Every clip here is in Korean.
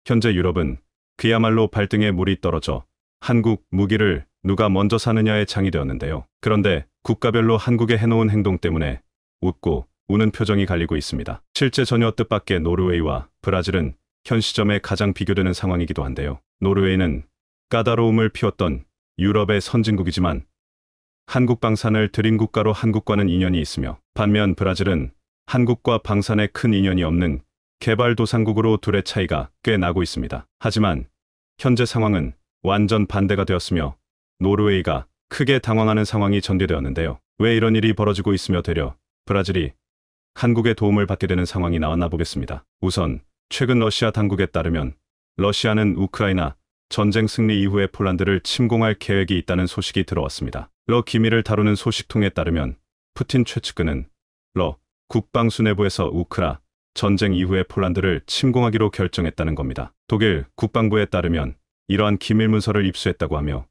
현재 유럽은 그야말로 발등에 물이 떨어져 한국 무기를 누가 먼저 사느냐의 장이 되었는데요. 그런데 국가별로 한국에 해놓은 행동 때문에 웃고 우는 표정이 갈리고 있습니다. 실제 전혀 뜻밖의 노르웨이와 브라질은 현 시점에 가장 비교되는 상황이기도 한데요. 노르웨이는 까다로움을 피웠던 유럽의 선진국이지만 한국 방산을 들인 국가로 한국과는 인연이 있으며, 반면 브라질은 한국과 방산에 큰 인연이 없는 개발도상국으로 둘의 차이가 꽤 나고 있습니다. 하지만 현재 상황은 완전 반대가 되었으며 노르웨이가 크게 당황하는 상황이 전개되었는데요. 왜 이런 일이 벌어지고 있으며 되려 브라질이 한국의 도움을 받게 되는 상황이 나왔나 보겠습니다. 우선 최근 러시아 당국에 따르면 러시아는 우크라이나 전쟁 승리 이후에 폴란드를 침공할 계획이 있다는 소식이 들어왔습니다. 러 기밀을 다루는 소식통에 따르면 푸틴 최측근은 러 국방수뇌부에서 우크라 전쟁 이후에 폴란드를 침공하기로 결정했다는 겁니다. 독일 국방부에 따르면 이러한 기밀 문서를 입수했다고 하며,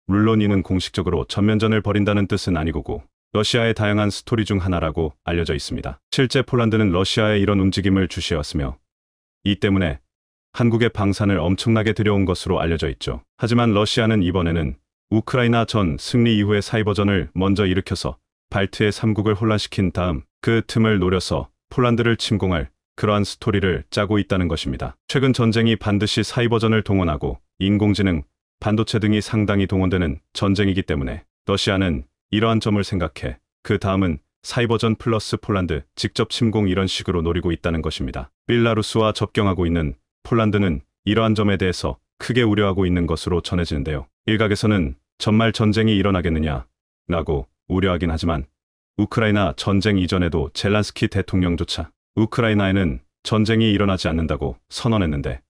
물론 이는 공식적으로 전면전을 벌인다는 뜻은 아니고 러시아의 다양한 스토리 중 하나라고 알려져 있습니다. 실제 폴란드는 러시아의 이런 움직임을 주시해왔으며 이 때문에 한국의 방산을 엄청나게 들여온 것으로 알려져 있죠. 하지만 러시아는 이번에는 우크라이나 전 승리 이후의 사이버전을 먼저 일으켜서 발트의 3국을 혼란시킨 다음 그 틈을 노려서 폴란드를 침공할 그러한 스토리를 짜고 있다는 것입니다. 최근 전쟁이 반드시 사이버전을 동원하고 인공지능, 반도체 등이 상당히 동원되는 전쟁이기 때문에 러시아는 이러한 점을 생각해 그 다음은 사이버전 플러스 폴란드 직접 침공 이런 식으로 노리고 있다는 것입니다. 벨라루스와 접경하고 있는 폴란드는 이러한 점에 대해서 크게 우려하고 있는 것으로 전해지는데요. 일각에서는 정말 전쟁이 일어나겠느냐 라고 우려하긴 하지만 우크라이나 전쟁 이전에도 젤란스키 대통령조차 우크라이나에는 전쟁이 일어나지 않는다고 선언했는데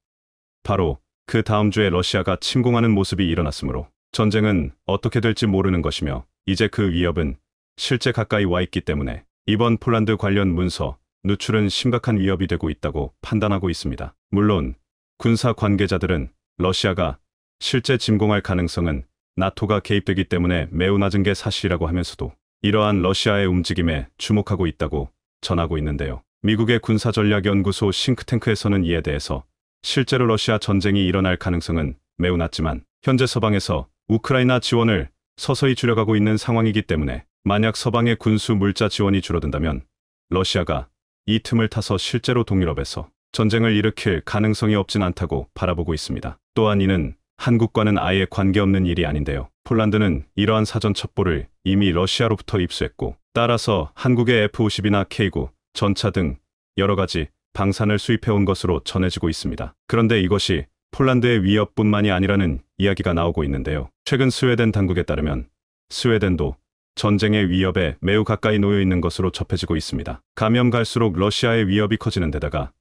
바로 그 다음 주에 러시아가 침공하는 모습이 일어났으므로 전쟁은 어떻게 될지 모르는 것이며 이제 그 위협은 실제 가까이 와 있기 때문에 이번 폴란드 관련 문서 누출은 심각한 위협이 되고 있다고 판단하고 있습니다. 물론 군사 관계자들은 러시아가 실제 침공할 가능성은 나토가 개입되기 때문에 매우 낮은 게 사실이라고 하면서도 이러한 러시아의 움직임에 주목하고 있다고 전하고 있는데요. 미국의 군사전략연구소 싱크탱크에서는 이에 대해서 실제로 러시아 전쟁이 일어날 가능성은 매우 낮지만 현재 서방에서 우크라이나 지원을 서서히 줄여가고 있는 상황이기 때문에 만약 서방의 군수 물자 지원이 줄어든다면 러시아가 이 틈을 타서 실제로 동유럽에서 전쟁을 일으킬 가능성이 없진 않다고 바라보고 있습니다. 또한 이는 한국과는 아예 관계없는 일이 아닌데요. 폴란드는 이러한 사전 첩보를 이미 러시아로부터 입수했고 따라서 한국의 F-50이나 K9 전차 등 여러 가지 방산을 수입해온 것으로 전해지고 있습니다. 그런데 이것이 폴란드의 위협뿐만이 아니라는 이야기가 나오고 있는데요. 최근 스웨덴 당국에 따르면 스웨덴도 전쟁의 위협에 매우 가까이 놓여 있는 것으로 접해지고 있습니다. 가면 갈수록 러시아의 위협이 커지는 데다가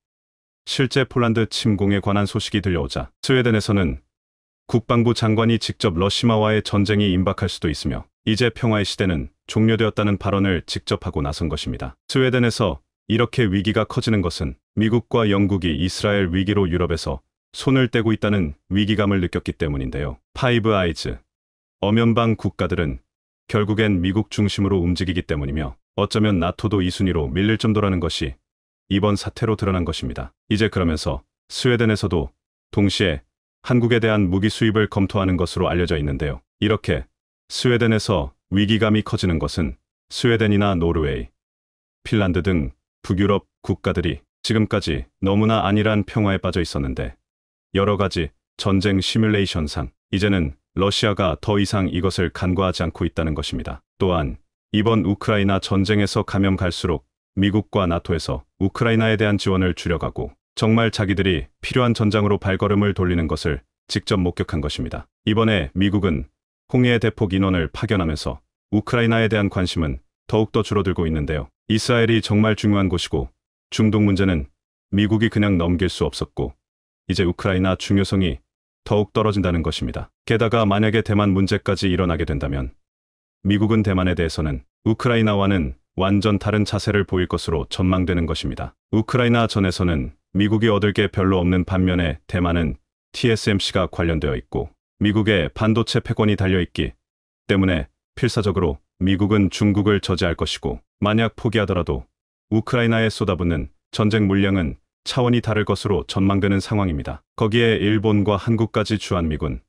실제 폴란드 침공에 관한 소식이 들려오자 스웨덴에서는 국방부 장관이 직접 러시아와의 전쟁이 임박할 수도 있으며 이제 평화의 시대는 종료되었다는 발언을 직접 하고 나선 것입니다. 스웨덴에서 이렇게 위기가 커지는 것은 미국과 영국이 이스라엘 위기로 유럽에서 손을 떼고 있다는 위기감을 느꼈기 때문인데요. 파이브 아이즈, 엄연방 국가들은 결국엔 미국 중심으로 움직이기 때문이며 어쩌면 나토도 이 순위로 밀릴 정도라는 것이 이번 사태로 드러난 것입니다. 이제 그러면서 스웨덴에서도 동시에 한국에 대한 무기 수입을 검토하는 것으로 알려져 있는데요. 이렇게 스웨덴에서 위기감이 커지는 것은 스웨덴이나 노르웨이, 핀란드 등 북유럽 국가들이 지금까지 너무나 안일한 평화에 빠져 있었는데 여러 가지 전쟁 시뮬레이션상 이제는 러시아가 더 이상 이것을 간과하지 않고 있다는 것입니다. 또한 이번 우크라이나 전쟁에서 가면 갈수록 미국과 나토에서 우크라이나에 대한 지원을 줄여가고 정말 자기들이 필요한 전장으로 발걸음을 돌리는 것을 직접 목격한 것입니다. 이번에 미국은 홍해의 대폭 인원을 파견하면서 우크라이나에 대한 관심은 더욱더 줄어들고 있는데요. 이스라엘이 정말 중요한 곳이고 중동 문제는 미국이 그냥 넘길 수 없었고 이제 우크라이나 중요성이 더욱 떨어진다는 것입니다. 게다가 만약에 대만 문제까지 일어나게 된다면 미국은 대만에 대해서는 우크라이나와는 완전 다른 자세를 보일 것으로 전망되는 것입니다. 우크라이나 전에서는 미국이 얻을 게 별로 없는 반면에 대만은 TSMC가 관련되어 있고 미국의 반도체 패권이 달려있기 때문에 필사적으로 미국은 중국을 저지할 것이고 만약 포기하더라도 우크라이나에 쏟아붓는 전쟁 물량은 차원이 다를 것으로 전망되는 상황입니다. 거기에 일본과 한국까지 주한미군,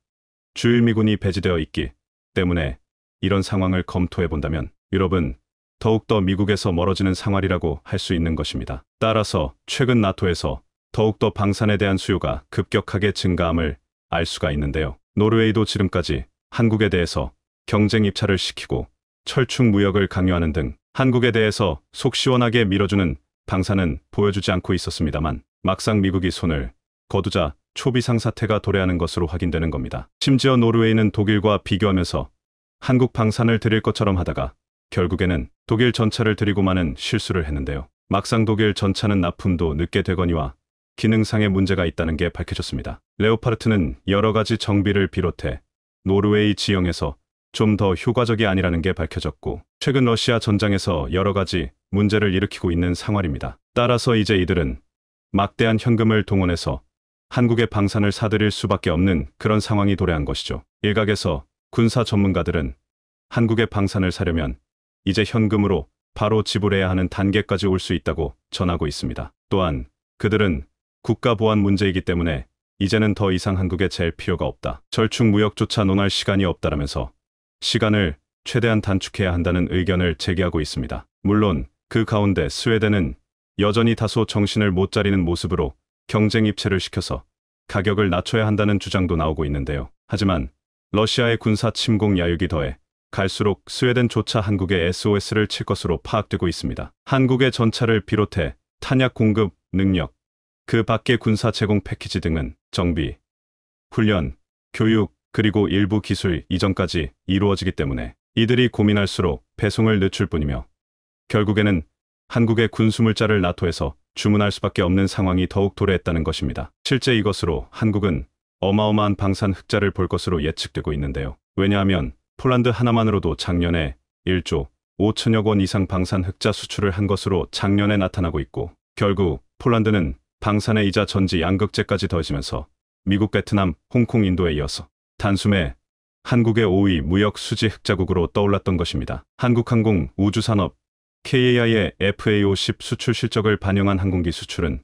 주일미군이 배치되어 있기 때문에 이런 상황을 검토해 본다면 유럽은 더욱더 미국에서 멀어지는 상황이라고 할 수 있는 것입니다. 따라서 최근 나토에서 더욱더 방산에 대한 수요가 급격하게 증가함을 알 수가 있는데요. 노르웨이도 지금까지 한국에 대해서 경쟁 입찰을 시키고 철충 무역을 강요하는 등 한국에 대해서 속 시원하게 밀어주는 방산은 보여주지 않고 있었습니다만 막상 미국이 손을 거두자 초비상 사태가 도래하는 것으로 확인되는 겁니다. 심지어 노르웨이는 독일과 비교하면서 한국 방산을 드릴 것처럼 하다가 결국에는 독일 전차를 드리고 마는 실수를 했는데요. 막상 독일 전차는 납품도 늦게 되거니와 기능상의 문제가 있다는 게 밝혀졌습니다. 레오파르트는 여러 가지 정비를 비롯해 노르웨이 지형에서 좀 더 효과적이 아니라는 게 밝혀졌고 최근 러시아 전장에서 여러 가지 문제를 일으키고 있는 상황입니다. 따라서 이제 이들은 막대한 현금을 동원해서 한국의 방산을 사들일 수밖에 없는 그런 상황이 도래한 것이죠. 일각에서 군사 전문가들은 한국의 방산을 사려면 이제 현금으로 바로 지불해야 하는 단계까지 올 수 있다고 전하고 있습니다. 또한 그들은 국가 보안 문제이기 때문에 이제는 더 이상 한국에 잴 필요가 없다. 절충 무역조차 논할 시간이 없다라면서 시간을 최대한 단축해야 한다는 의견을 제기하고 있습니다. 물론 그 가운데 스웨덴은 여전히 다소 정신을 못 차리는 모습으로 경쟁 입체를 시켜서 가격을 낮춰야 한다는 주장도 나오고 있는데요. 하지만 러시아의 군사 침공 야육이 더해 갈수록 스웨덴조차 한국에 SOS를 칠 것으로 파악되고 있습니다. 한국의 전차를 비롯해 탄약 공급 능력, 그 밖의 군사 제공 패키지 등은 정비, 훈련, 교육, 그리고 일부 기술 이전까지 이루어지기 때문에 이들이 고민할수록 배송을 늦출 뿐이며 결국에는 한국의 군수물자를 나토에서 주문할 수밖에 없는 상황이 더욱 도래했다는 것입니다. 실제 이것으로 한국은 어마어마한 방산 흑자를 볼 것으로 예측되고 있는데요. 왜냐하면 폴란드 하나만으로도 작년에 1조 5천억 원 이상 방산 흑자 수출을 한 것으로 작년에 나타나고 있고 결국 폴란드는 방산의 이자 전지 양극재까지 더해지면서 미국, 베트남, 홍콩, 인도에 이어서 단숨에 한국의 5위 무역 수지 흑자국으로 떠올랐던 것입니다. 한국항공 우주산업 KAI의 FA50 수출 실적을 반영한 항공기 수출은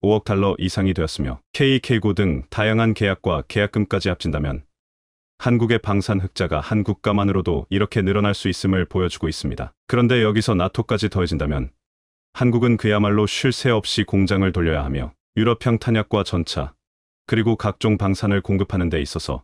5억 달러 이상이 되었으며 KK고 등 다양한 계약과 계약금까지 합친다면 한국의 방산 흑자가 한 국가만으로도 이렇게 늘어날 수 있음을 보여주고 있습니다. 그런데 여기서 나토까지 더해진다면 한국은 그야말로 쉴 새 없이 공장을 돌려야 하며 유럽형 탄약과 전차, 그리고 각종 방산을 공급하는 데 있어서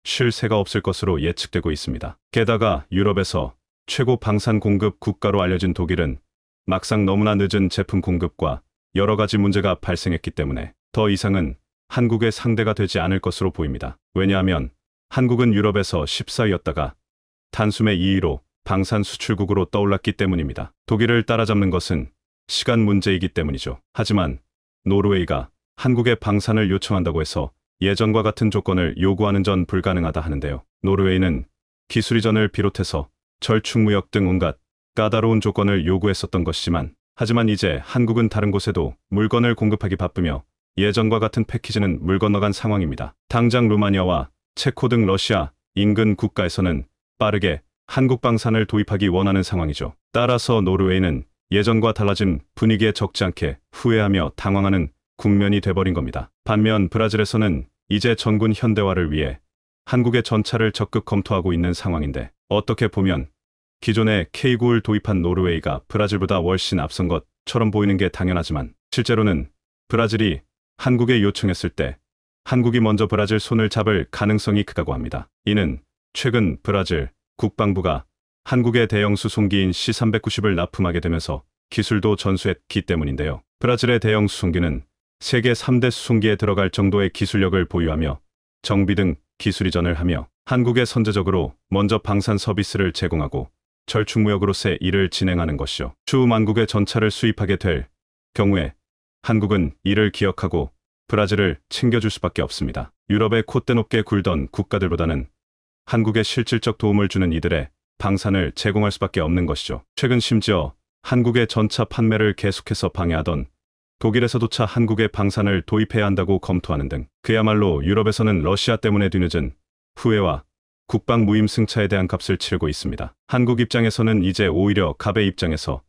쉴 새가 없을 것으로 예측되고 있습니다. 게다가 유럽에서 최고 방산 공급 국가로 알려진 독일은 막상 너무나 늦은 제품 공급과 여러 가지 문제가 발생했기 때문에 더 이상은 한국의 상대가 되지 않을 것으로 보입니다. 왜냐하면 한국은 유럽에서 14위였다가 단숨에 2위로 방산 수출국으로 떠올랐기 때문입니다. 독일을 따라잡는 것은 시간 문제이기 때문이죠. 하지만 노르웨이가 한국의 방산을 요청한다고 해서 예전과 같은 조건을 요구하는 전 불가능하다 하는데요. 노르웨이는 기술 이전을 비롯해서 절충무역 등 온갖 까다로운 조건을 요구했었던 것이지만 하지만 이제 한국은 다른 곳에도 물건을 공급하기 바쁘며 예전과 같은 패키지는 물 건너간 상황입니다. 당장 루마니아와 체코 등 러시아 인근 국가에서는 빠르게 한국 방산을 도입하기 원하는 상황이죠. 따라서 노르웨이는 예전과 달라진 분위기에 적지 않게 후회하며 당황하는 국면이 돼버린 겁니다. 반면 브라질에서는 이제 전군 현대화를 위해 한국의 전차를 적극 검토하고 있는 상황인데 어떻게 보면 기존에 K9을 도입한 노르웨이가 브라질보다 훨씬 앞선 것처럼 보이는 게 당연하지만 실제로는 브라질이 한국에 요청했을 때 한국이 먼저 브라질 손을 잡을 가능성이 크다고 합니다. 이는 최근 브라질 국방부가 한국의 대형 수송기인 C-390을 납품하게 되면서 기술도 전수했기 때문인데요. 브라질의 대형 수송기는 세계 3대 수송기에 들어갈 정도의 기술력을 보유하며 정비 등 기술 이전을 하며 한국에 선제적으로 먼저 방산 서비스를 제공하고 절충무역으로서의 일을 진행하는 것이죠. 추후 만국의 전차를 수입하게 될 경우에 한국은 이를 기억하고 브라질을 챙겨줄 수밖에 없습니다. 유럽의 콧대 높게 굴던 국가들보다는 한국에 실질적 도움을 주는 이들의 방산을 제공할 수밖에 없는 것이죠. 최근 심지어 한국의 전차 판매를 계속해서 방해하던 독일에서조차 한국의 방산을 도입해야 한다고 검토하는 등 그야말로 유럽에서는 러시아 때문에 뒤늦은 후회와 국방 무임승차에 대한 값을 치르고 있습니다. 한국 입장에서는 이제 오히려 갑의 입장에서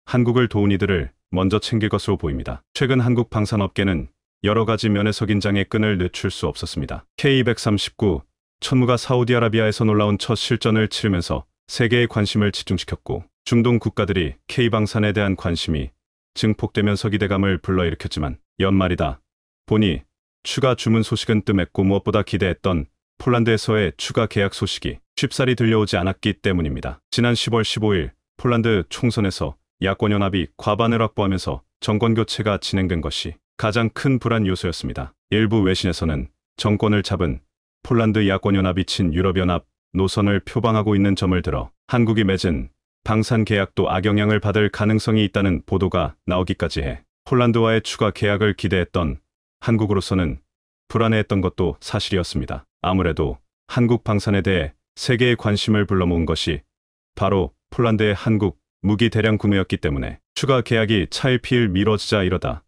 한국을 도운 이들을 먼저 챙길 것으로 보입니다. 최근 한국 방산업계는 여러 가지 면에서 긴장의 끈을 늦출 수 없었습니다. K239 천무가 사우디아라비아에서 놀라운 첫 실전을 치르면서 세계의 관심을 집중시켰고, 중동 국가들이 K방산에 대한 관심이 증폭되면서 기대감을 불러일으켰지만 연말이다 보니 추가 주문 소식은 뜸했고, 무엇보다 기대했던 폴란드에서의 추가 계약 소식이 쉽사리 들려오지 않았기 때문입니다. 지난 10월 15일 폴란드 총선에서 야권연합이 과반을 확보하면서 정권교체가 진행된 것이 가장 큰 불안 요소였습니다. 일부 외신에서는 정권을 잡은 폴란드 야권연합이 친유럽연합 노선을 표방하고 있는 점을 들어 한국이 맺은 방산 계약도 악영향을 받을 가능성이 있다는 보도가 나오기까지 해 폴란드와의 추가 계약을 기대했던 한국으로서는 불안해했던 것도 사실이었습니다. 아무래도 한국 방산에 대해 세계의 관심을 불러모은 것이 바로 폴란드의 한국 무기 대량 구매였기 때문에 추가 계약이 차일피일 미뤄지자 이러다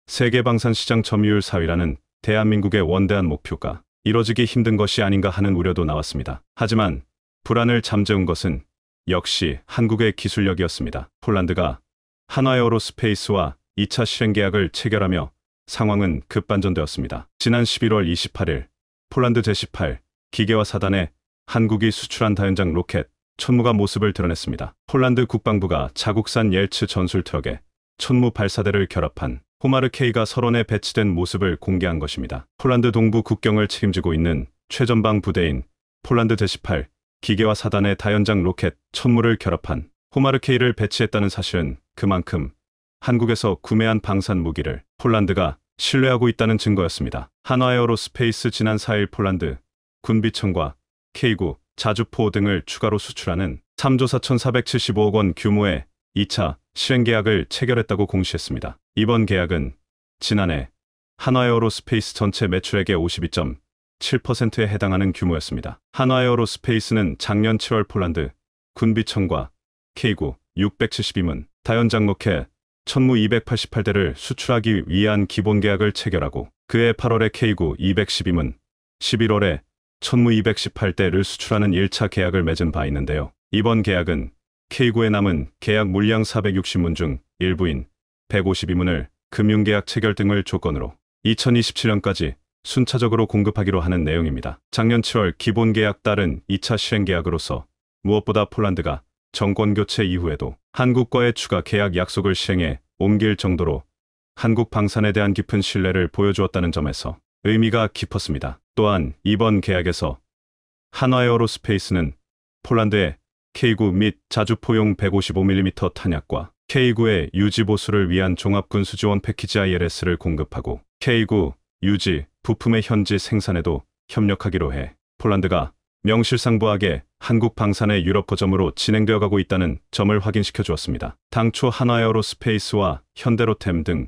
세계 방산 시장 점유율 4위라는 대한민국의 원대한 목표가 이뤄지기 힘든 것이 아닌가 하는 우려도 나왔습니다. 하지만 불안을 잠재운 것은 역시 한국의 기술력이었습니다. 폴란드가 한화에어로스페이스와 2차 실행 계약을 체결하며 상황은 급반전되었습니다. 지난 11월 28일 폴란드 제18 기계화 사단에 한국이 수출한 다연장 로켓 천무가 모습을 드러냈습니다. 폴란드 국방부가 자국산 옐츠 전술 트럭에 천무 발사대를 결합한 호마르 K가 설원에 배치된 모습을 공개한 것입니다. 폴란드 동부 국경을 책임지고 있는 최전방 부대인 폴란드 제18 기계화 사단의 다연장 로켓 천무를 결합한 호마르 K를 배치했다는 사실은 그만큼 한국에서 구매한 방산 무기를 폴란드가 신뢰하고 있다는 증거였습니다. 한화에어로스페이스 지난 4일 폴란드 군비청과 K9 자주포 등을 추가로 수출하는 3조 4,475억 원 규모의 2차 실행 계약을 체결했다고 공시했습니다. 이번 계약은 지난해 한화에어로스페이스 전체 매출액의 52.7%에 해당하는 규모였습니다. 한화에어로스페이스는 작년 7월 폴란드 군비청과 K9 672문 다연장 로켓 천무 288대를 수출하기 위한 기본 계약을 체결하고, 그해 8월에 K9 212문, 11월에 천무 218대를 수출하는 1차 계약을 맺은 바 있는데요. 이번 계약은 K9에 남은 계약 물량 460문 중 일부인 152문을 금융계약 체결 등을 조건으로 2027년까지 순차적으로 공급하기로 하는 내용입니다. 작년 7월 기본계약 따른 2차 실행계약으로서 무엇보다 폴란드가 정권교체 이후에도 한국과의 추가 계약 약속을 실행해 옮길 정도로 한국 방산에 대한 깊은 신뢰를 보여주었다는 점에서 의미가 깊었습니다. 또한 이번 계약에서 한화에어로스페이스는 폴란드의 K9 및 자주포용 155mm 탄약과 K9의 유지 보수를 위한 종합군수 지원 패키지 ILS를 공급하고, K9 유지 부품의 현지 생산에도 협력하기로 해 폴란드가 명실상부하게 한국 방산의 유럽 거점으로 진행되어 가고 있다는 점을 확인시켜 주었습니다. 당초 한화에어로스페이스와 현대로템 등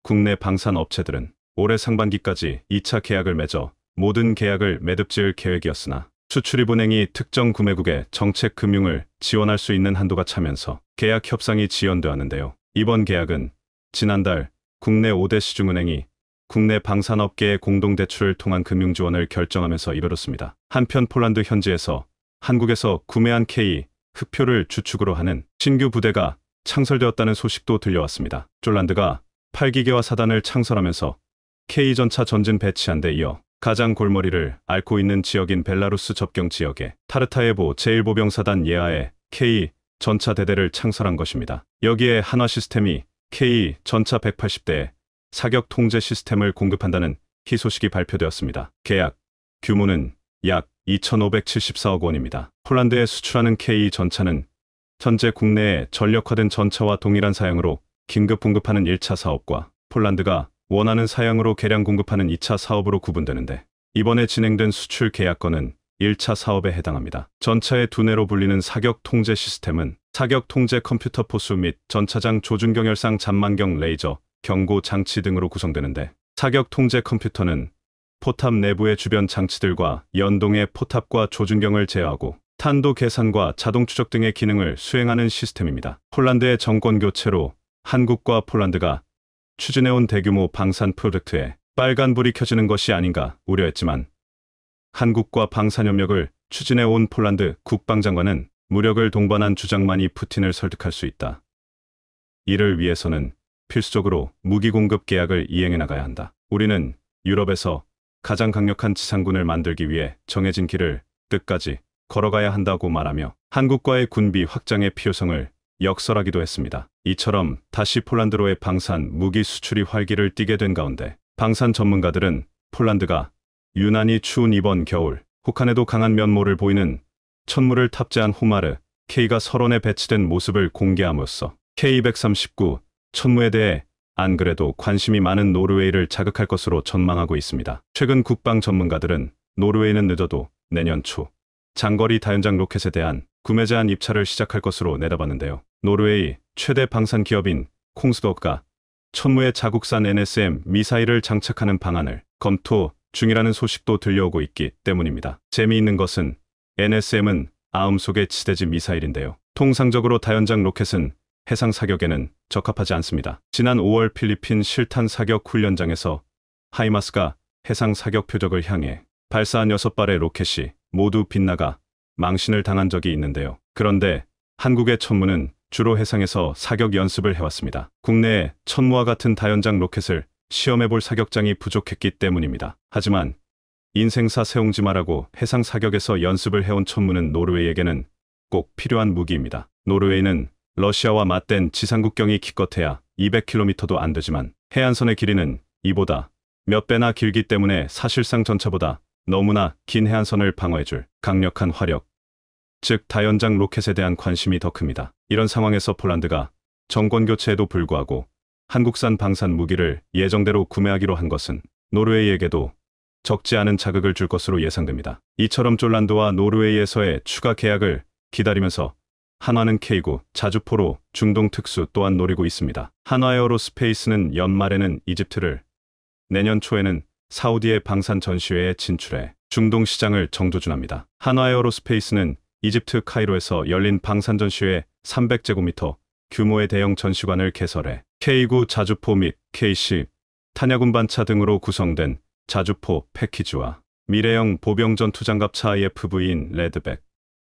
국내 방산 업체들은 올해 상반기까지 2차 계약을 맺어 모든 계약을 매듭지을 계획이었으나 수출입은행이 특정 구매국의 정책 금융을 지원할 수 있는 한도가 차면서 계약 협상이 지연되었는데요. 이번 계약은 지난달 국내 5대 시중은행이 국내 방산업계의 공동대출을 통한 금융지원을 결정하면서 이르렀습니다. 한편 폴란드 현지에서 한국에서 구매한 K 흑표를 주축으로 하는 신규 부대가 창설되었다는 소식도 들려왔습니다. 폴란드가 8기계화 사단을 창설하면서 K 전차 전진 배치한 데 이어 가장 골머리를 앓고 있는 지역인 벨라루스 접경 지역에 타르타예보 제1보병사단 예하의 K 전차 대대를 창설한 것입니다. 여기에 한화 시스템이 K 전차 180대에 사격 통제 시스템을 공급한다는 희소식이 발표되었습니다. 계약 규모는 약 2,574억 원입니다. 폴란드에 수출하는 K 전차는 현재 국내에 전력화된 전차와 동일한 사양으로 긴급 공급하는 1차 사업과 폴란드가 원하는 사양으로 개량 공급하는 2차 사업으로 구분되는데, 이번에 진행된 수출 계약건은 1차 사업에 해당합니다. 전차의 두뇌로 불리는 사격 통제 시스템은 사격 통제 컴퓨터 포수 및 전차장 조준경열상 잠만경 레이저 경고 장치 등으로 구성되는데, 사격 통제 컴퓨터는 포탑 내부의 주변 장치들과 연동해 포탑과 조준경을 제어하고 탄도 계산과 자동 추적 등의 기능을 수행하는 시스템입니다. 폴란드의 정권 교체로 한국과 폴란드가 추진해온 대규모 방산 프로젝트에 빨간불이 켜지는 것이 아닌가 우려했지만, 한국과 방산협력을 추진해온 폴란드 국방장관은 무력을 동반한 주장만이 푸틴을 설득할 수 있다. 이를 위해서는 필수적으로 무기 공급 계약을 이행해 나가야 한다. 우리는 유럽에서 가장 강력한 지상군을 만들기 위해 정해진 길을 끝까지 걸어가야 한다고 말하며 한국과의 군비 확장의 필요성을 역설하기도 했습니다. 이처럼 다시 폴란드로의 방산 무기 수출이 활기를 띠게 된 가운데 방산 전문가들은 폴란드가 유난히 추운 이번 겨울 북한에도 강한 면모를 보이는 천무를 탑재한 후마르 K가 설원에 배치된 모습을 공개함으로써 K-139 천무에 대해 안 그래도 관심이 많은 노르웨이를 자극할 것으로 전망하고 있습니다. 최근 국방 전문가들은 노르웨이는 늦어도 내년 초 장거리 다연장 로켓에 대한 구매 제한 입찰을 시작할 것으로 내다봤는데요. 노르웨이 최대 방산 기업인 콩스덕가 천무에 자국산 NSM 미사일을 장착하는 방안을 검토 중이라는 소식도 들려오고 있기 때문입니다. 재미있는 것은 NSM은 아음 속의 지대지 미사일인데요. 통상적으로 다연장 로켓은 해상 사격에는 적합하지 않습니다. 지난 5월 필리핀 실탄 사격 훈련장에서 하이마스가 해상 사격 표적을 향해 발사한 6발의 로켓이 모두 빗나가 망신을 당한 적이 있는데요. 그런데 한국의 천무는 주로 해상에서 사격 연습을 해왔습니다. 국내에 천무와 같은 다연장 로켓을 시험해볼 사격장이 부족했기 때문입니다. 하지만 인생사 세웅지 마라고 해상 사격에서 연습을 해온 천무는 노르웨이에게는 꼭 필요한 무기입니다. 노르웨이는 러시아와 맞댄 지상국경이 기껏해야 200km도 안 되지만 해안선의 길이는 이보다 몇 배나 길기 때문에 사실상 전차보다 너무나 긴 해안선을 방어해줄 강력한 화력, 즉 다연장 로켓에 대한 관심이 더 큽니다. 이런 상황에서 폴란드가 정권 교체에도 불구하고 한국산 방산 무기를 예정대로 구매하기로 한 것은 노르웨이에게도 적지 않은 자극을 줄 것으로 예상됩니다. 이처럼 폴란드와 노르웨이에서의 추가 계약을 기다리면서 한화는 K9 자주포로 중동 특수 또한 노리고 있습니다. 한화에어로스페이스는 연말에는 이집트를, 내년 초에는 사우디의 방산 전시회에 진출해 중동 시장을 정조준합니다. 한화에어로스페이스는 이집트 카이로에서 열린 방산 전시회 300제곱미터 규모의 대형 전시관을 개설해 K9 자주포 및 K10 탄약운반차 등으로 구성된 자주포 패키지와 미래형 보병 전투장갑차 IFV인 레드백,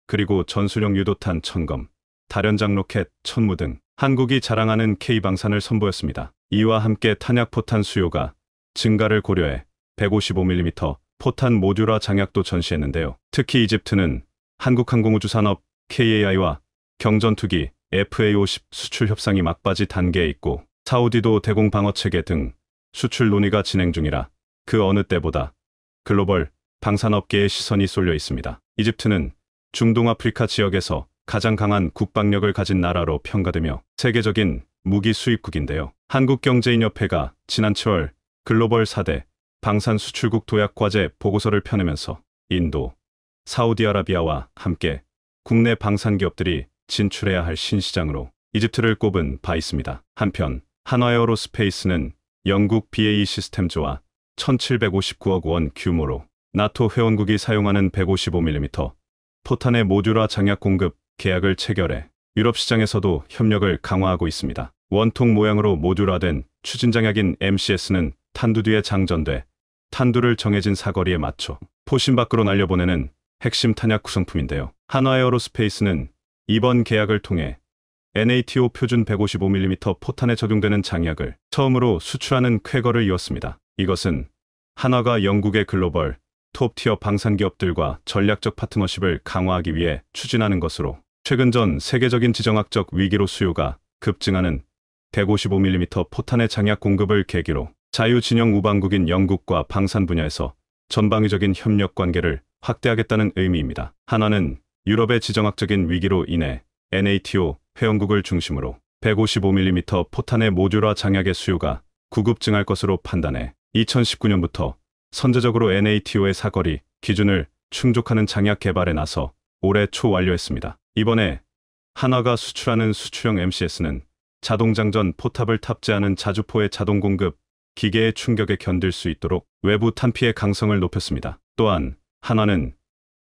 그리고 전술용 유도탄 천검, 다련장 로켓 천무 등 한국이 자랑하는 K방산을 선보였습니다. 이와 함께 탄약포탄 수요가 증가를 고려해 155mm 포탄 모듈화 장약도 전시했는데요. 특히 이집트는 한국항공우주산업 KAI와 경전투기 FA-50 수출 협상이 막바지 단계에 있고 사우디도 대공 방어체계 등 수출 논의가 진행 중이라 그 어느 때보다 글로벌 방산업계의 시선이 쏠려 있습니다. 이집트는 중동 아프리카 지역에서 가장 강한 국방력을 가진 나라로 평가되며 세계적인 무기 수입국인데요. 한국경제인협회가 지난 7월 글로벌 4대 방산 수출국 도약 과제 보고서를 펴내면서 인도, 사우디아라비아와 함께 국내 방산 기업들이 진출해야 할 신시장으로 이집트를 꼽은 바 있습니다. 한편 한화에어로스페이스는 영국 BAE 시스템즈와 1,759억 원 규모로 나토 회원국이 사용하는 155mm 포탄의 모듈화 장약 공급 계약을 체결해 유럽 시장에서도 협력을 강화하고 있습니다. 원통 모양으로 모듈화된 추진장약인 MCS는 탄두 뒤에 장전돼 탄두를 정해진 사거리에 맞춰 포신 밖으로 날려보내는 핵심 탄약 구성품인데요. 한화에어로스페이스는 이번 계약을 통해 NATO 표준 155mm 포탄에 적용되는 장약을 처음으로 수출하는 쾌거를 이뤘습니다. 이것은 한화가 영국의 글로벌 톱티어 방산기업들과 전략적 파트너십을 강화하기 위해 추진하는 것으로 최근 전 세계적인 지정학적 위기로 수요가 급증하는 155mm 포탄의 장약 공급을 계기로 자유진영 우방국인 영국과 방산 분야에서 전방위적인 협력 관계를 확대하겠다는 의미입니다. 한화는 유럽의 지정학적인 위기로 인해 NATO 회원국을 중심으로 155mm 포탄의 모듈화 장약의 수요가 구급증할 것으로 판단해 2019년부터 선제적으로 NATO의 사거리 기준을 충족하는 장약 개발에 나서 올해 초 완료했습니다. 이번에 한화가 수출하는 수출형 MCS는 자동장전 포탑을 탑재하는 자주포의 자동 공급 기계의 충격에 견딜 수 있도록 외부 탄피의 강성을 높였습니다. 또한 한화는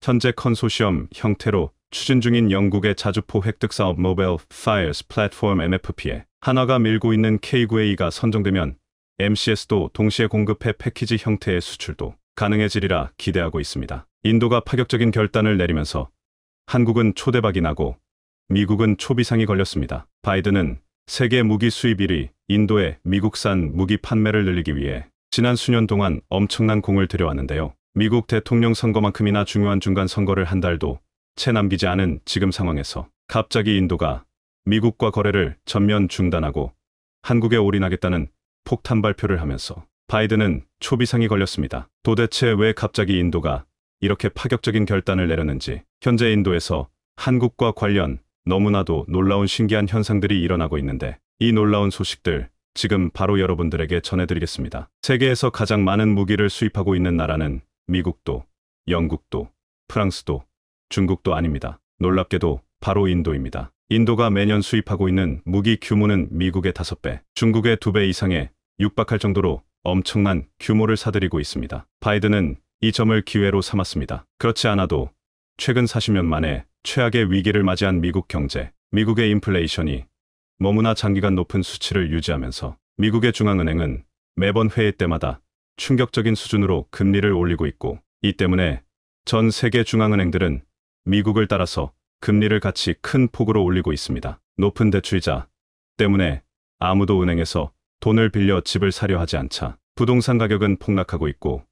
현재 컨소시엄 형태로 추진 중인 영국의 자주포 획득 사업 모바일 파이어스 플랫폼 MFP에 한화가 밀고 있는 K9A가 선정되면 MCS도 동시에 공급해 패키지 형태의 수출도 가능해지리라 기대하고 있습니다. 인도가 파격적인 결단을 내리면서 한국은 초대박이 나고 미국은 초비상이 걸렸습니다. 바이든은 세계 무기 수입 1위 인도의 미국산 무기 판매를 늘리기 위해 지난 수년 동안 엄청난 공을 들여왔는데요. 미국 대통령 선거만큼이나 중요한 중간 선거를 한 달도 채 남기지 않은 지금 상황에서 갑자기 인도가 미국과 거래를 전면 중단하고 한국에 올인하겠다는 폭탄 발표를 하면서 바이든은 초비상이 걸렸습니다. 도대체 왜 갑자기 인도가 이렇게 파격적인 결단을 내렸는지, 현재 인도에서 한국과 관련 너무나도 놀라운 신기한 현상들이 일어나고 있는데, 이 놀라운 소식들 지금 바로 여러분들에게 전해드리겠습니다. 세계에서 가장 많은 무기를 수입하고 있는 나라는 미국도, 영국도, 프랑스도, 중국도 아닙니다. 놀랍게도 바로 인도입니다. 인도가 매년 수입하고 있는 무기 규모는 미국의 5배, 중국의 2배 이상에 육박할 정도로 엄청난 규모를 사들이고 있습니다. 바이든은 이 점을 기회로 삼았습니다. 그렇지 않아도 최근 40년 만에 최악의 위기를 맞이한 미국 경제, 미국의 인플레이션이 너무나 장기간 높은 수치를 유지하면서 미국의 중앙은행은 매번 회의 때마다 충격적인 수준으로 금리를 올리고 있고, 이 때문에 전 세계 중앙은행들은 미국을 따라서 금리를 같이 큰 폭으로 올리고 있습니다. 높은 대출이자 때문에 아무도 은행에서 돈을 빌려 집을 사려 하지 않자 부동산 가격은 폭락하고 있고,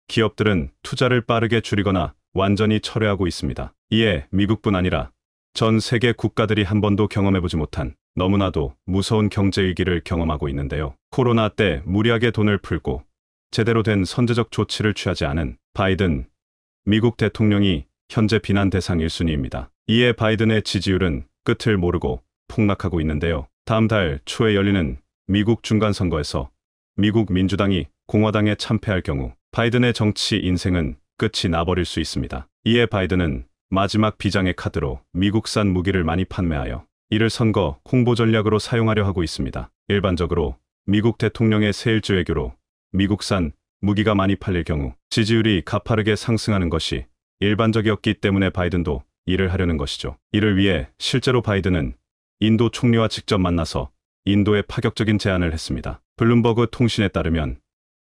기업들은 투자를 빠르게 줄이거나 완전히 철회하고 있습니다. 이에 미국뿐 아니라 전 세계 국가들이 한 번도 경험해보지 못한 너무나도 무서운 경제 위기를 경험하고 있는데요. 코로나 때 무리하게 돈을 풀고 제대로 된 선제적 조치를 취하지 않은 바이든 미국 대통령이 현재 비난 대상 1순위입니다. 이에 바이든의 지지율은 끝을 모르고 폭락하고 있는데요. 다음 달 초에 열리는 미국 중간선거에서 미국 민주당이 공화당에 참패할 경우 바이든의 정치 인생은 끝이 나버릴 수 있습니다. 이에 바이든은 마지막 비장의 카드로 미국산 무기를 많이 판매하여 이를 선거 홍보 전략으로 사용하려 하고 있습니다. 일반적으로 미국 대통령의 세일주 외교로 미국산 무기가 많이 팔릴 경우 지지율이 가파르게 상승하는 것이 일반적이었기 때문에 바이든도 이를 하려는 것이죠. 이를 위해 실제로 바이든은 인도 총리와 직접 만나서 인도에 파격적인 제안을 했습니다. 블룸버그 통신에 따르면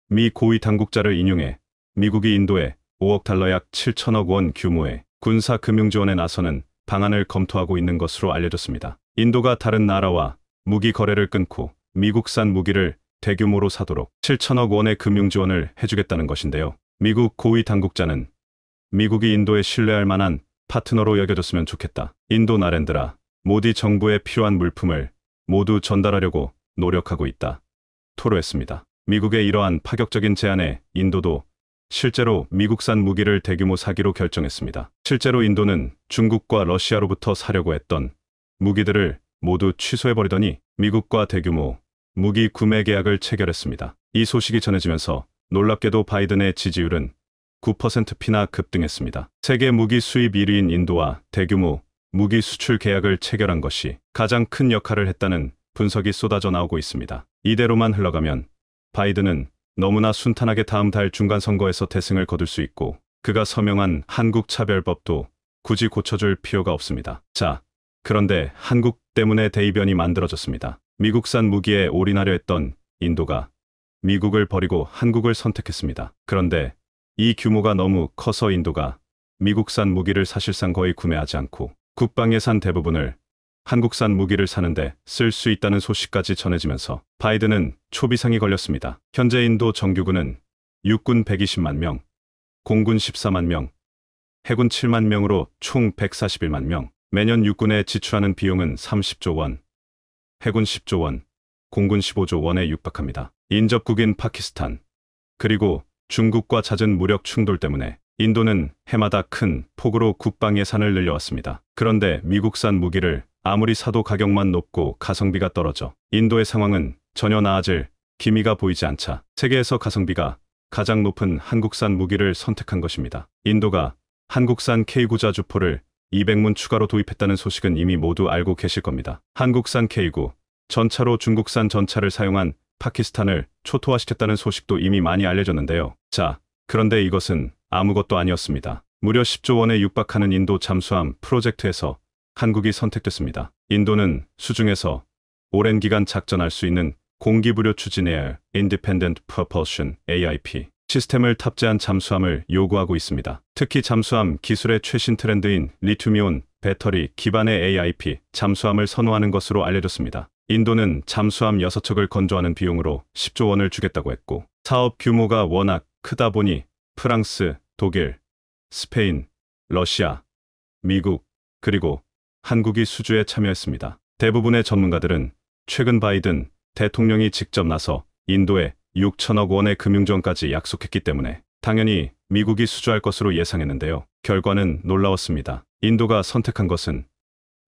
미 고위 당국자를 인용해 미국이 인도에 5억 달러 약 7천억 원 규모의 군사 금융 지원에 나서는 방안을 검토하고 있는 것으로 알려졌습니다. 인도가 다른 나라와 무기 거래를 끊고 미국산 무기를 대규모로 사도록 7천억 원의 금융 지원을 해주겠다는 것인데요. 미국 고위 당국자는 미국이 인도에 신뢰할 만한 파트너로 여겨졌으면 좋겠다. 인도 나렌드라 모디 정부에 필요한 물품을 모두 전달하려고 노력하고 있다. 토로했습니다. 미국의 이러한 파격적인 제안에 인도도 실제로 미국산 무기를 대규모 사기로 결정했습니다. 실제로 인도는 중국과 러시아로부터 사려고 했던 무기들을 모두 취소해버리더니 미국과 대규모 무기 구매 계약을 체결했습니다. 이 소식이 전해지면서 놀랍게도 바이든의 지지율은 9%피나 급등했습니다. 세계 무기 수입 1위인 인도와 대규모 무기 수출 계약을 체결한 것이 가장 큰 역할을 했다는 분석이 쏟아져 나오고 있습니다. 이대로만 흘러가면 바이든은 너무나 순탄하게 다음 달 중간선거에서 대승을 거둘 수 있고, 그가 서명한 한국차별법도 굳이 고쳐줄 필요가 없습니다. 자, 그런데 한국 때문에 대이변이 만들어졌습니다. 미국산 무기에 올인하려 했던 인도가 미국을 버리고 한국을 선택했습니다. 그런데 이 규모가 너무 커서 인도가 미국산 무기를 사실상 거의 구매하지 않고 국방 예산 대부분을 한국산 무기를 사는데 쓸 수 있다는 소식까지 전해지면서 바이든은 초비상이 걸렸습니다. 현재 인도 정규군은 육군 120만 명, 공군 14만 명, 해군 7만 명으로 총 141만 명, 매년 육군에 지출하는 비용은 30조 원, 해군 10조 원, 공군 15조 원에 육박합니다. 인접국인 파키스탄, 그리고 중국과 잦은 무력 충돌 때문에 인도는 해마다 큰 폭으로 국방 예산을 늘려왔습니다. 그런데 미국산 무기를 아무리 사도 가격만 높고 가성비가 떨어져 인도의 상황은 전혀 나아질 기미가 보이지 않자 세계에서 가성비가 가장 높은 한국산 무기를 선택한 것입니다. 인도가 한국산 K9 자주포를 200문 추가로 도입했다는 소식은 이미 모두 알고 계실 겁니다. 한국산 K9 전차로 중국산 전차를 사용한 파키스탄을 초토화시켰다는 소식도 이미 많이 알려졌는데요. 자, 그런데 이것은 아무것도 아니었습니다. 무려 10조 원에 육박하는 인도 잠수함 프로젝트에서 한국이 선택됐습니다. 인도는 수중에서 오랜 기간 작전할 수 있는 공기부료 추진 Air Independent Propulsion AIP 시스템을 탑재한 잠수함을 요구하고 있습니다. 특히 잠수함 기술의 최신 트렌드인 리튬이온 배터리 기반의 AIP 잠수함을 선호하는 것으로 알려졌습니다. 인도는 잠수함 6척을 건조하는 비용으로 10조 원을 주겠다고 했고, 사업 규모가 워낙 크다 보니 프랑스, 독일, 스페인, 러시아, 미국, 그리고 한국이 수주에 참여했습니다. 대부분의 전문가들은 최근 바이든 대통령이 직접 나서 인도에 6천억 원의 금융지원까지 약속했기 때문에 당연히 미국이 수주할 것으로 예상했는데요. 결과는 놀라웠습니다. 인도가 선택한 것은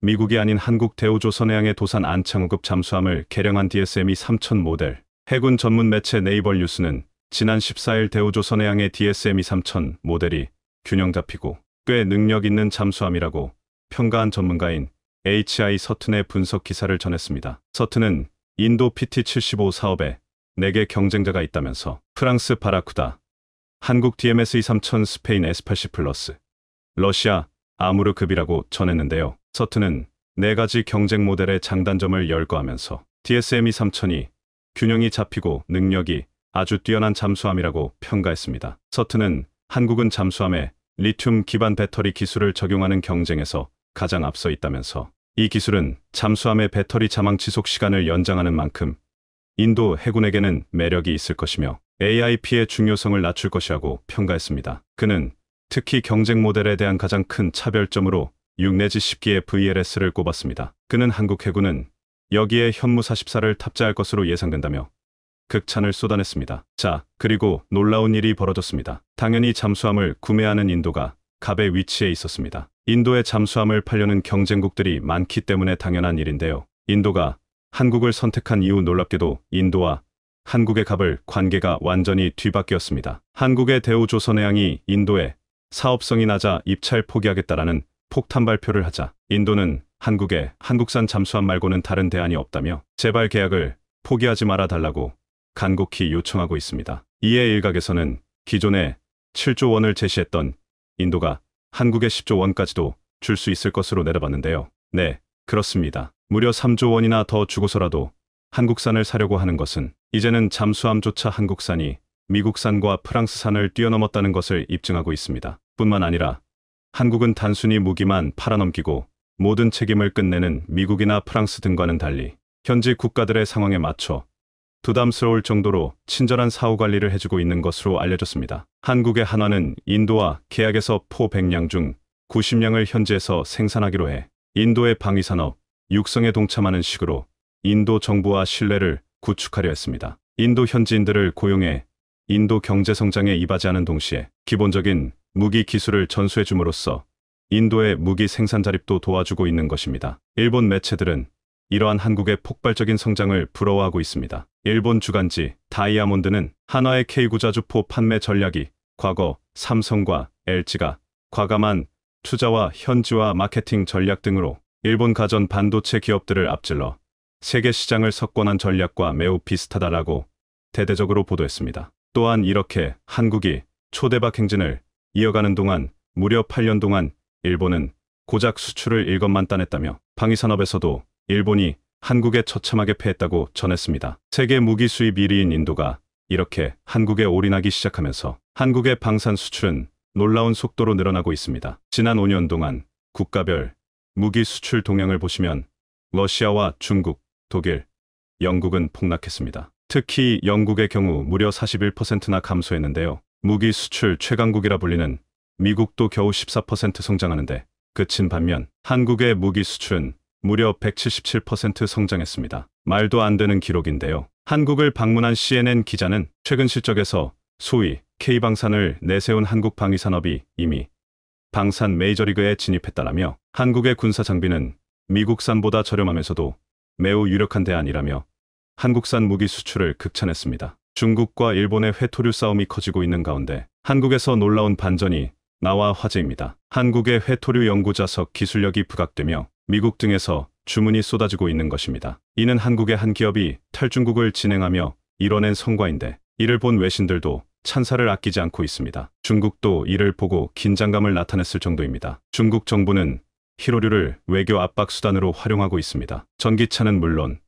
미국이 아닌 한국 대우조선해양의 도산 안창호급 잠수함을 개량한 DSME 3000 모델. 해군 전문 매체 네이버 뉴스는 지난 14일 대우조선해양의 DSME 3000 모델이 균형 잡히고 꽤 능력 있는 잠수함이라고 평가한 전문가인 HI 서튼의 분석 기사를 전했습니다. 서튼은 인도 PT-75 사업에 4개 경쟁자가 있다면서 프랑스 바라쿠다, 한국 DMSE 3000, 스페인 S80 플러스, 러시아 아무르급이라고 전했는데요. 서튼은 4가지 경쟁 모델의 장단점을 열거하면서 DSME 3000이 균형이 잡히고 능력이 아주 뛰어난 잠수함이라고 평가했습니다. 서튼은 한국은 잠수함에 리튬 기반 배터리 기술을 적용하는 경쟁에서 가장 앞서 있다면서 이 기술은 잠수함의 배터리 잠항 지속 시간을 연장하는 만큼 인도 해군에게는 매력이 있을 것이며 AIP의 중요성을 낮출 것이라고 평가했습니다. 그는 특히 경쟁 모델에 대한 가장 큰 차별점으로 6 내지 10기의 VLS를 꼽았습니다. 그는 한국 해군은 여기에 현무 44를 탑재할 것으로 예상된다며 극찬을 쏟아냈습니다. 자, 그리고 놀라운 일이 벌어졌습니다. 당연히 잠수함을 구매하는 인도가 갑의 위치에 있었습니다. 인도의 잠수함을 팔려는 경쟁국들이 많기 때문에 당연한 일인데요. 인도가 한국을 선택한 이후 놀랍게도 인도와 한국의 갑을 관계가 완전히 뒤바뀌었습니다. 한국의 대우조선해양이 인도에 사업성이 낮아 입찰 포기하겠다라는 폭탄 발표를 하자 인도는 한국에 한국산 잠수함 말고는 다른 대안이 없다며 제발 계약을 포기하지 말아 달라고 간곡히 요청하고 있습니다. 이에 일각에서는 기존에 7조 원을 제시했던 인도가 한국에 10조 원까지도 줄 수 있을 것으로 내다봤는데요. 네, 그렇습니다. 무려 3조 원이나 더 주고서라도 한국산을 사려고 하는 것은 이제는 잠수함조차 한국산이 미국산과 프랑스산을 뛰어넘었다는 것을 입증하고 있습니다. 뿐만 아니라 한국은 단순히 무기만 팔아넘기고 모든 책임을 끝내는 미국이나 프랑스 등과는 달리 현지 국가들의 상황에 맞춰 부담스러울 정도로 친절한 사후 관리를 해주고 있는 것으로 알려졌습니다. 한국의 한화는 인도와 계약에서 포 100량 중 90량을 현지에서 생산하기로 해 인도의 방위산업 육성에 동참하는 식으로 인도 정부와 신뢰를 구축하려 했습니다. 인도 현지인들을 고용해 인도 경제 성장에 이바지하는 동시에 기본적인 무기 기술을 전수해 줌으로써 인도의 무기 생산 자립도 도와주고 있는 것입니다. 일본 매체들은 이러한 한국의 폭발적인 성장을 부러워하고 있습니다. 일본 주간지 다이아몬드는 한화의 K구자주포 판매 전략이 과거 삼성과 LG가 과감한 투자와 현지화 마케팅 전략 등으로 일본 가전 반도체 기업들을 앞질러 세계 시장을 석권한 전략과 매우 비슷하다라고 대대적으로 보도했습니다. 또한 이렇게 한국이 초대박 행진을 이어가는 동안 무려 8년 동안 일본은 고작 수출을 1건만 따냈다며 방위산업에서도 일본이 한국에 처참하게 패했다고 전했습니다. 세계 무기 수입 1위인 인도가 이렇게 한국에 올인하기 시작하면서 한국의 방산 수출은 놀라운 속도로 늘어나고 있습니다. 지난 5년 동안 국가별 무기 수출 동향을 보시면 러시아와 중국, 독일, 영국은 폭락했습니다. 특히 영국의 경우 무려 41%나 감소했는데요. 무기 수출 최강국이라 불리는 미국도 겨우 14% 성장하는데 그친 반면 한국의 무기 수출은 무려 177% 성장했습니다. 말도 안 되는 기록인데요. 한국을 방문한 CNN 기자는 최근 실적에서 소위 K방산을 내세운 한국 방위산업이 이미 방산 메이저리그에 진입했다라며 한국의 군사 장비는 미국산보다 저렴하면서도 매우 유력한 대안이라며 한국산 무기 수출을 극찬했습니다. 중국과 일본의 회토류 싸움이 커지고 있는 가운데 한국에서 놀라운 반전이 나와 화제입니다. 한국의 회토류 연구자석 기술력이 부각되며 미국 등에서 주문이 쏟아지고 있는 것입니다. 이는 한국의 한 기업이 탈중국을 진행하며 이뤄낸 성과인데 이를 본 외신들도 찬사를 아끼지 않고 있습니다. 중국도 이를 보고 긴장감을 나타냈을 정도입니다. 중국 정부는 히로류를 외교 압박 수단으로 활용하고 있습니다. 전기차는 물론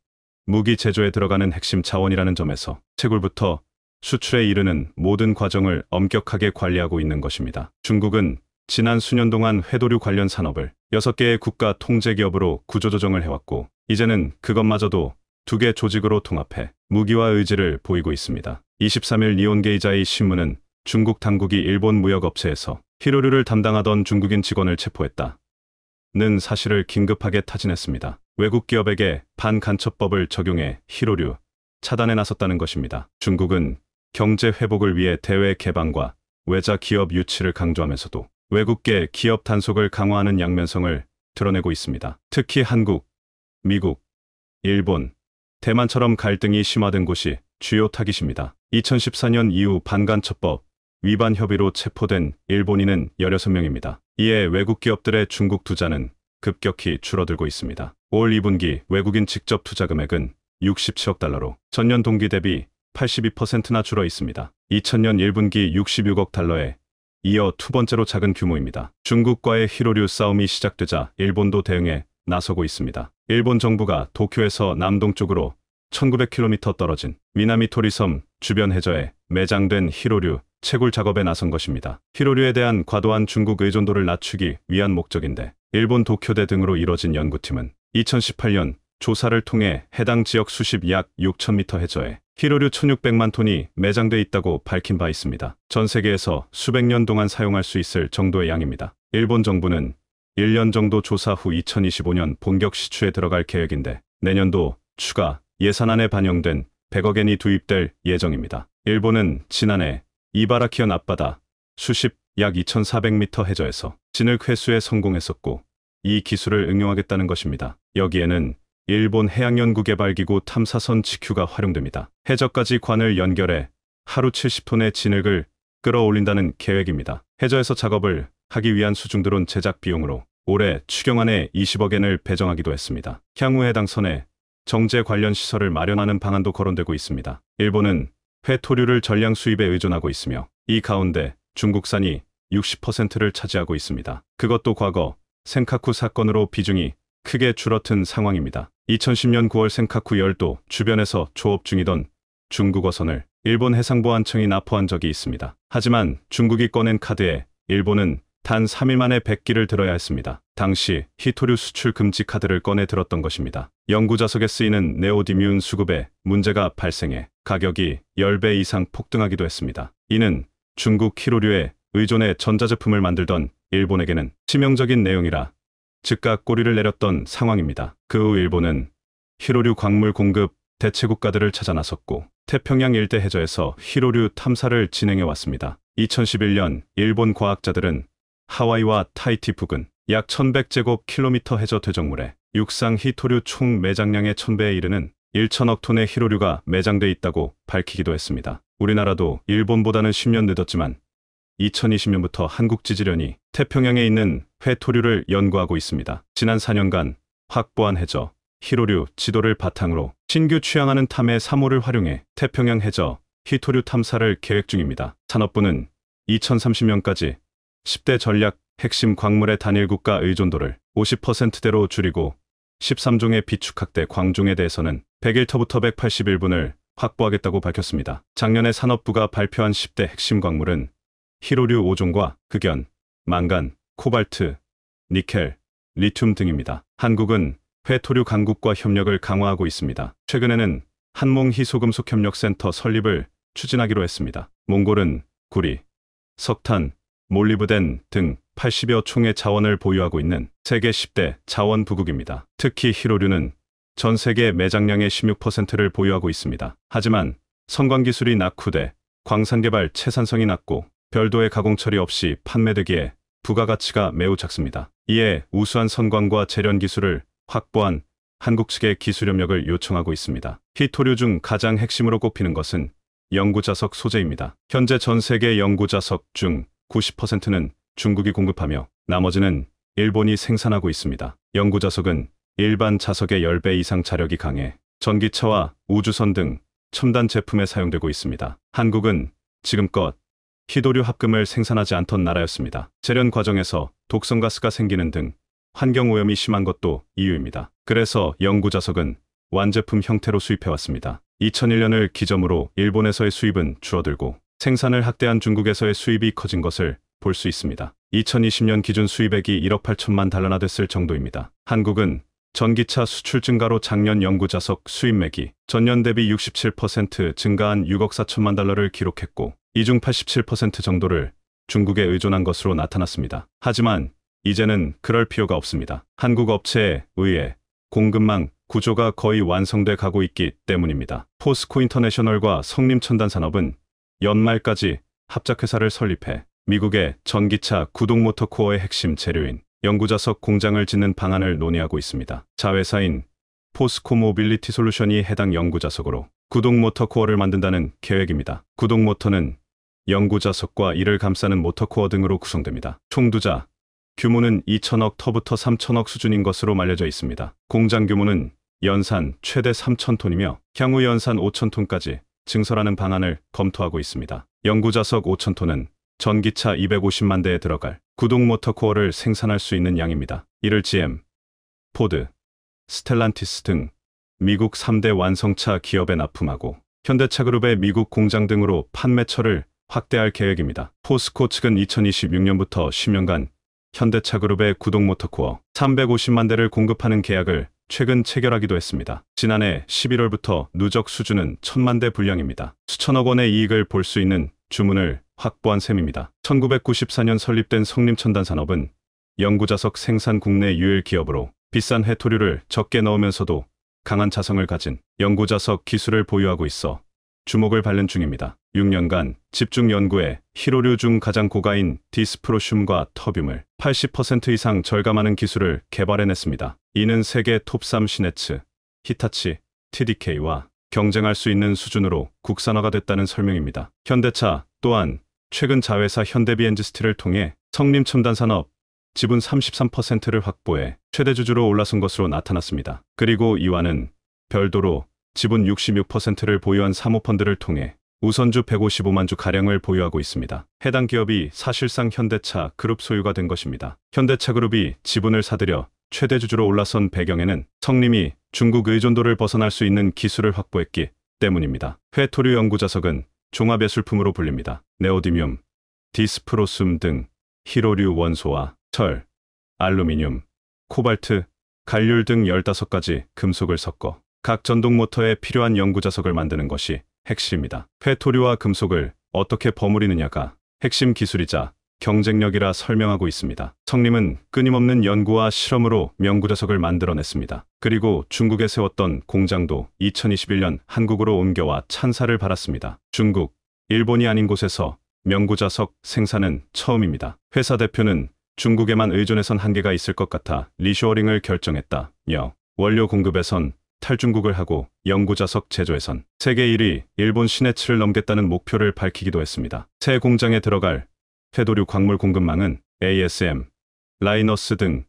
무기 제조에 들어가는 핵심 자원이라는 점에서 채굴부터 수출에 이르는 모든 과정을 엄격하게 관리하고 있는 것입니다. 중국은 지난 수년 동안 회도류 관련 산업을 6개의 국가 통제 기업으로 구조조정을 해왔고 이제는 그것마저도 두 개 조직으로 통합해 무기와 의지를 보이고 있습니다. 23일 니혼게이자이 신문은 중국 당국이 일본 무역업체에서 히로류를 담당하던 중국인 직원을 체포했다. 는 사실을 긴급하게 타진했습니다. 외국 기업에게 반간첩법을 적용해 히로류 차단에 나섰다는 것입니다. 중국은 경제 회복을 위해 대외 개방과 외자 기업 유치를 강조하면서도 외국계 기업 단속을 강화하는 양면성을 드러내고 있습니다. 특히 한국, 미국, 일본, 대만처럼 갈등이 심화된 곳이 주요 타깃입니다. 2014년 이후 반간첩법 위반 혐의로 체포된 일본인은 16명입니다. 이에 외국 기업들의 중국 투자는 급격히 줄어들고 있습니다. 올 2분기 외국인 직접 투자 금액은 67억 달러로 전년 동기 대비 82%나 줄어 있습니다. 2000년 1분기 66억 달러에 이어 두 번째로 작은 규모입니다. 중국과의 히로류 싸움이 시작되자 일본도 대응에 나서고 있습니다. 일본 정부가 도쿄에서 남동쪽으로 1900km 떨어진 미나미토리 섬 주변 해저에 매장된 히로류 채굴 작업에 나선 것입니다. 히로류에 대한 과도한 중국 의존도를 낮추기 위한 목적인데 일본 도쿄대 등으로 이뤄진 연구팀은 2018년 조사를 통해 해당 지역 수십 약 6,000m 해저에 히로류 1,600만 톤이 매장돼 있다고 밝힌 바 있습니다. 전 세계에서 수백 년 동안 사용할 수 있을 정도의 양입니다. 일본 정부는 1년 정도 조사 후 2025년 본격 시추에 들어갈 계획인데 내년도 추가 예산안에 반영된 100억엔이 도입될 예정입니다. 일본은 지난해 이바라키현 앞바다 수십 약 2,400m 해저에서 진흙 회수에 성공했었고 이 기술을 응용하겠다는 것입니다. 여기에는 일본 해양연구개발기구 탐사선 GQ가 활용됩니다. 해저까지 관을 연결해 하루 70톤의 진흙을 끌어올린다는 계획입니다. 해저에서 작업을 하기 위한 수중드론 제작 비용으로 올해 추경안에 20억엔을 배정하기도 했습니다. 향후 해당 선에 정제 관련 시설을 마련하는 방안도 거론되고 있습니다. 일본은 회토류를 전량 수입에 의존하고 있으며 이 가운데 중국산이 60%를 차지하고 있습니다. 그것도 과거 센카쿠 사건으로 비중이 크게 줄어든 상황입니다. 2010년 9월 센카쿠 열도 주변에서 조업 중이던 중국어선을 일본 해상보안청이 납포한 적이 있습니다. 하지만 중국이 꺼낸 카드에 일본은 단 3일 만에 100기를 들어야 했습니다. 당시 히토류 수출 금지 카드를 꺼내 들었던 것입니다. 연구자석에 쓰이는 네오디뮴 수급에 문제가 발생해 가격이 10배 이상 폭등하기도 했습니다. 이는 중국 히로류에 의존해 전자제품을 만들던 일본에게는 치명적인 내용이라 즉각 꼬리를 내렸던 상황입니다. 그 후 일본은 히로류 광물 공급 대체 국가들을 찾아 나섰고 태평양 일대 해저에서 히로류 탐사를 진행해 왔습니다. 2011년 일본 과학자들은 하와이와 타이티 부근 약 1100제곱킬로미터 해저 퇴적물에 육상 히토류 총 매장량의 1000배에 이르는 1천억 톤의 히로류가 매장돼 있다고 밝히기도 했습니다. 우리나라도 일본보다는 10년 늦었지만 2020년부터 한국지질연이 태평양에 있는 회토류를 연구하고 있습니다. 지난 4년간 확보한 해저, 히로류 지도를 바탕으로 신규 취항하는 탐해 3호를 활용해 태평양 해저, 히토류 탐사를 계획 중입니다. 산업부는 2030년까지 10대 전략 핵심 광물의 단일 국가 의존도를 50%대로 줄이고 13종의 비축학대 광종에 대해서는 101터부터 181분을 확보하겠다고 밝혔습니다. 작년에 산업부가 발표한 10대 핵심 광물은 히로류 5종과 극연, 망간, 코발트, 니켈, 리튬 등입니다. 한국은 회토류 강국과 협력을 강화하고 있습니다. 최근에는 한몽 희소금속 협력센터 설립을 추진하기로 했습니다. 몽골은 구리, 석탄, 몰리브덴 등 80여 총의 자원을 보유하고 있는 세계 10대 자원 부국입니다. 특히 히로류는 전 세계 매장량의 16%를 보유하고 있습니다. 하지만 선광 기술이 낙후돼 광산 개발 채산성이 낮고 별도의 가공 처리 없이 판매되기에 부가가치가 매우 작습니다. 이에 우수한 선광과 재련 기술을 확보한 한국 측의 기술 협력을 요청하고 있습니다. 히토류 중 가장 핵심으로 꼽히는 것은 연구자석 소재입니다. 현재 전 세계 연구자석 중 90%는 중국이 공급하며 나머지는 일본이 생산하고 있습니다. 연구자석은 일반 자석의 10배 이상 자력이 강해 전기차와 우주선 등 첨단 제품에 사용되고 있습니다. 한국은 지금껏 히토류 합금을 생산하지 않던 나라였습니다. 재련 과정에서 독성가스가 생기는 등 환경오염이 심한 것도 이유입니다. 그래서 연구자석은 완제품 형태로 수입해왔습니다. 2001년을 기점으로 일본에서의 수입은 줄어들고 생산을 확대한 중국에서의 수입이 커진 것을 볼 수 있습니다. 2020년 기준 수입액이 1억 8천만 달러나 됐을 정도입니다. 한국은 전기차 수출 증가로 작년 연구자석 수입맥이 전년 대비 67% 증가한 6억 4천만 달러를 기록했고, 이 중 87% 정도를 중국에 의존한 것으로 나타났습니다. 하지만 이제는 그럴 필요가 없습니다. 한국 업체에 의해 공급망 구조가 거의 완성돼 가고 있기 때문입니다. 포스코 인터내셔널과 성림첨단산업은 연말까지 합작회사를 설립해 미국의 전기차 구동 모터 코어의 핵심 재료인 연구자석 공장을 짓는 방안을 논의하고 있습니다. 자회사인 포스코 모빌리티 솔루션이 해당 연구자석으로 구동 모터 코어를 만든다는 계획입니다. 구동 모터는 연구자석과 이를 감싸는 모터 코어 등으로 구성됩니다. 총 투자 규모는 2천억 터부터 3천억 수준인 것으로 알려져 있습니다. 공장 규모는 연산 최대 3,000톤이며 향후 연산 5,000톤까지 증설하는 방안을 검토하고 있습니다. 연구자석 5,000톤은 전기차 250만 대에 들어갈 구동 모터 코어를 생산할 수 있는 양입니다. 이를 GM, 포드, 스텔란티스 등 미국 3대 완성차 기업에 납품하고 현대차그룹의 미국 공장 등으로 판매처를 확대할 계획입니다. 포스코 측은 2026년부터 10년간 현대차그룹의 구동 모터 코어 350만 대를 공급하는 계약을 최근 체결하기도 했습니다. 지난해 11월부터 누적 수주는 1,000만 대 분량입니다. 수천억 원의 이익을 볼 수 있는 주문을 확보한 셈입니다. 1994년 설립된 성림첨단산업은 연구자석 생산 국내 유일 기업으로 비싼 해토류를 적게 넣으면서도 강한 자성을 가진 연구자석 기술을 보유하고 있어 주목을 받는 중입니다. 6년간 집중 연구에 히로류 중 가장 고가인 디스프로슘과 터뷴을 80% 이상 절감하는 기술을 개발해냈습니다. 이는 세계 톱3 시네츠, 히타치, TDK와 경쟁할 수 있는 수준으로 국산화가 됐다는 설명입니다. 현대차 또한 최근 자회사 현대비엔지스틸을 통해 성림첨단산업 지분 33%를 확보해 최대 주주로 올라선 것으로 나타났습니다. 그리고 이와는 별도로 지분 66%를 보유한 사모펀드를 통해 우선주 155만 주 가량을 보유하고 있습니다. 해당 기업이 사실상 현대차 그룹 소유가 된 것입니다. 현대차 그룹이 지분을 사들여 최대 주주로 올라선 배경에는 성림이 중국 의존도를 벗어날 수 있는 기술을 확보했기 때문입니다. 회토류 연구자석은 종합예술품으로 불립니다. 네오디뮴, 디스프로숨 등 히로류 원소와 철, 알루미늄, 코발트, 갈륨 등 15가지 금속을 섞어 각 전동 모터에 필요한 연구자석을 만드는 것이 핵심입니다. 회토류와 금속을 어떻게 버무리느냐가 핵심 기술이자 경쟁력이라 설명하고 있습니다. 성림은 끊임없는 연구와 실험으로 명구자석을 만들어냈습니다. 그리고 중국에 세웠던 공장도 2021년 한국으로 옮겨와 찬사를 받았습니다. 중국, 일본이 아닌 곳에서 명구자석 생산은 처음입니다. 회사 대표는 중국에만 의존해선 한계가 있을 것 같아 리쇼어링을 결정했다며 원료 공급에선 탈중국을 하고 연구자석 제조에선 세계 1위 일본 시네츠를 넘겠다는 목표를 밝히기도 했습니다. 새 공장에 들어갈 회도류 광물 공급망은 ASM, 라이너스 등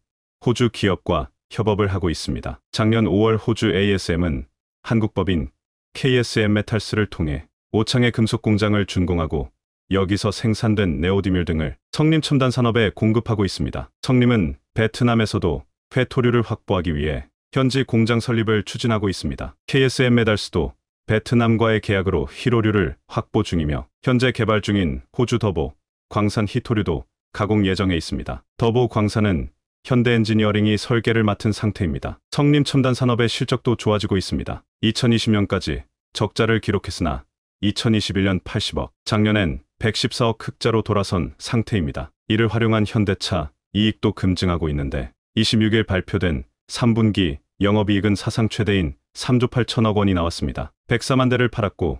호주 기업과 협업을 하고 있습니다. 작년 5월 호주 ASM은 한국법인 KSM 메탈스를 통해 오창의 금속 공장을 준공하고 여기서 생산된 네오디뮴 등을 성림첨단산업에 공급하고 있습니다. 성림은 베트남에서도 회토류를 확보하기 위해 현지 공장 설립을 추진하고 있습니다. KSM 메달스도 베트남과의 계약으로 히로류를 확보 중이며 현재 개발 중인 호주 더보 광산 히토류도 가공 예정에 있습니다. 더보 광산은 현대엔지니어링이 설계를 맡은 상태입니다. 성림첨단산업의 실적도 좋아지고 있습니다. 2020년까지 적자를 기록했으나 2021년 80억, 작년엔 114억 흑자로 돌아선 상태입니다. 이를 활용한 현대차 이익도 급증하고 있는데 26일 발표된 3분기 영업이익은 사상 최대인 3조 8천억 원이 나왔습니다. 104만 대를 팔았고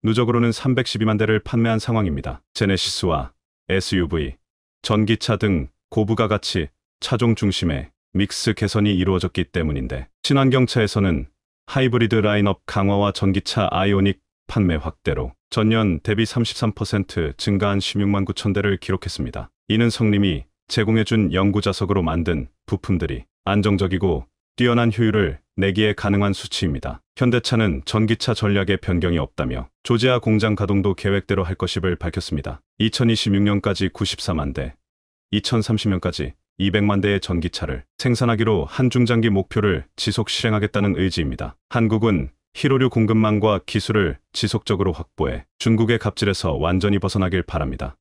누적으로는 312만 대를 판매한 상황입니다. 제네시스와 SUV, 전기차 등 고부가 가치 차종 중심의 믹스 개선이 이루어졌기 때문인데 친환경차에서는 하이브리드 라인업 강화와 전기차 아이오닉 판매 확대로 전년 대비 33% 증가한 16만 9천 대를 기록했습니다. 이는 성림이 제공해준 연구자석으로 만든 부품들이 안정적이고 뛰어난 효율을 내기에 가능한 수치입니다. 현대차는 전기차 전략에 변경이 없다며 조지아 공장 가동도 계획대로 할 것임을 밝혔습니다. 2026년까지 94만 대, 2030년까지 200만 대의 전기차를 생산하기로 한 중장기 목표를 지속 실행하겠다는 의지입니다. 한국은 히로류 공급망과 기술을 지속적으로 확보해 중국의 갑질에서 완전히 벗어나길 바랍니다.